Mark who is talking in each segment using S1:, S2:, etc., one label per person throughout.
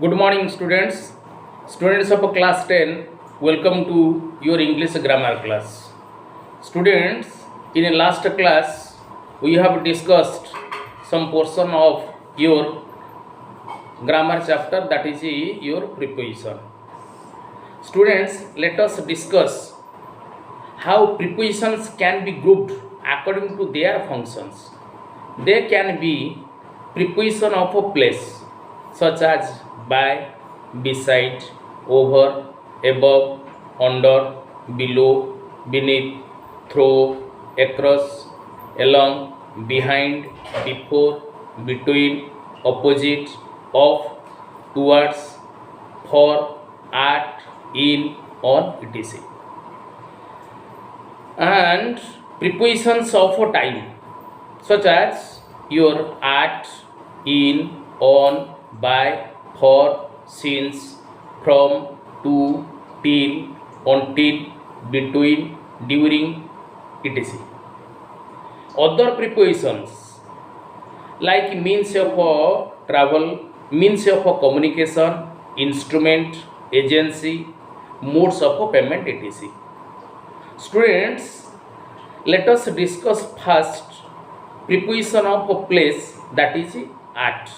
S1: Good morning, students. Students of class 10, welcome to your English grammar class. Students, in the last class, we have discussed some portion of your grammar chapter, that is your preposition. Students, let us discuss how prepositions can be grouped according to their functions. They can be preposition of a place, such as by, beside, over, above, under, below, beneath, through, across, along, behind, before, between, opposite, of, towards, for, at, in, on, etc. And prepositions of a time, such as your at, in, on, by, for, since, from, to, till, until, between, during, etc. Other prepositions like means of travel, means of communication, instrument, agency, modes of payment, etc. Students, let us discuss first preposition of a place, that is at.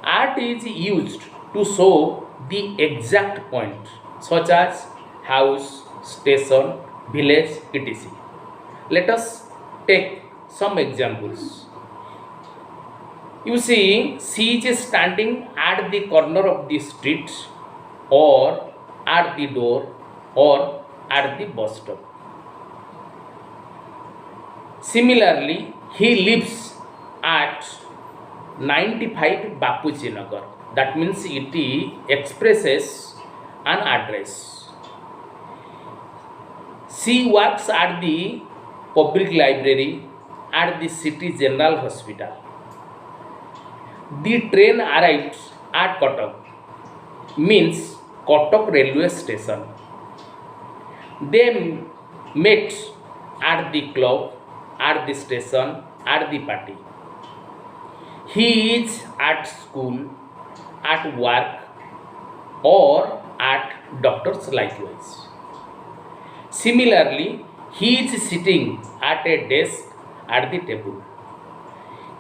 S1: At is used to show the exact point, such as house, station, village, etc. Let us take some examples. You see, she is standing at the corner of the street, or at the door, or at the bus stop. Similarly, he lives at 95 Bapuji Nagar. That means it expresses an address. She works at the public library at the city general hospital. The train arrived at Kotak, means Kotak railway station. They met at the club, at the station, at the party. He is at school, at work, or at doctor's likewise. Similarly, he is sitting at a desk at the table.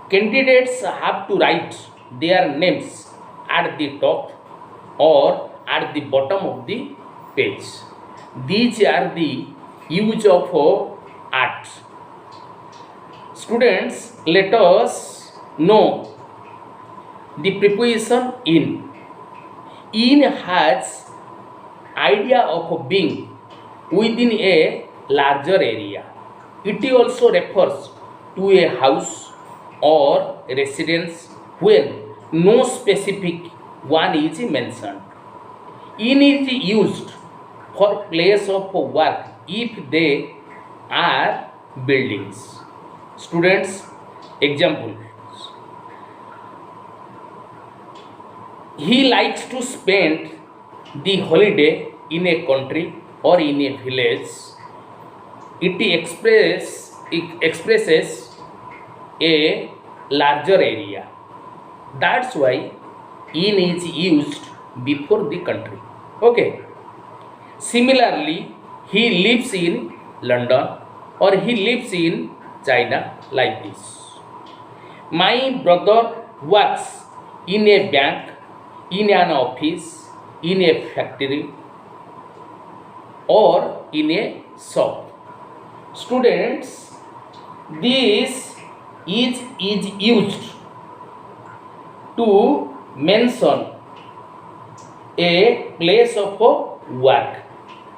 S1: Candidates have to write their names at the top or at the bottom of the page. These are the use of at. Students, let us know the preposition in. In has idea of being within a larger area. It also refers to a house or residence when no specific one is mentioned. In is used for place of work if they are buildings. Students, example. He likes to spend the holiday in a country or in a village. It expresses a larger area. That's why in is used before the country. Okay. Similarly, he lives in London or he lives in China, like this. My brother works in a bank, in an office, in a factory, or in a shop. Students, this is used to mention a place of work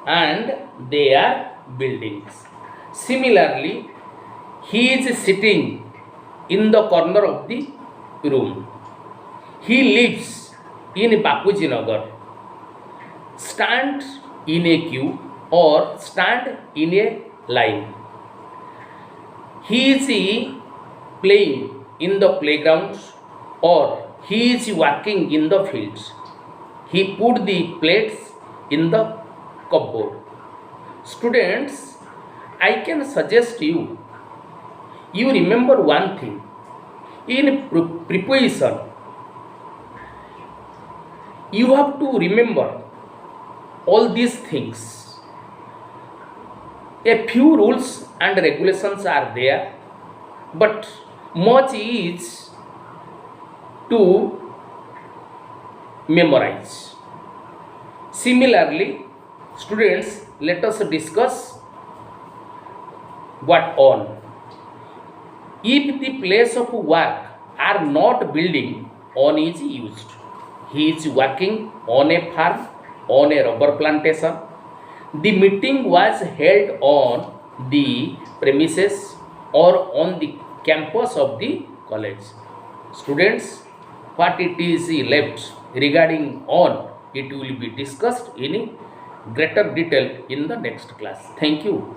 S1: and their buildings. Similarly, he is sitting in the corner of the room. He lives in Bapuji Nagar. Stand in a queue or stand in a line. He is playing in the playground or he is working in the fields. He put the plates in the cupboard. Students, I can suggest you remember one thing. In preposition, You have to remember all these things. A few rules and regulations are there, but much is to memorize. Similarly, students, let us discuss what on. If the place of work are not building, on is used. He is working on a farm, on a rubber plantation. The meeting was held on the premises or on the campus of the college. Students, what it is left regarding on, it will be discussed in greater detail in the next class. Thank you.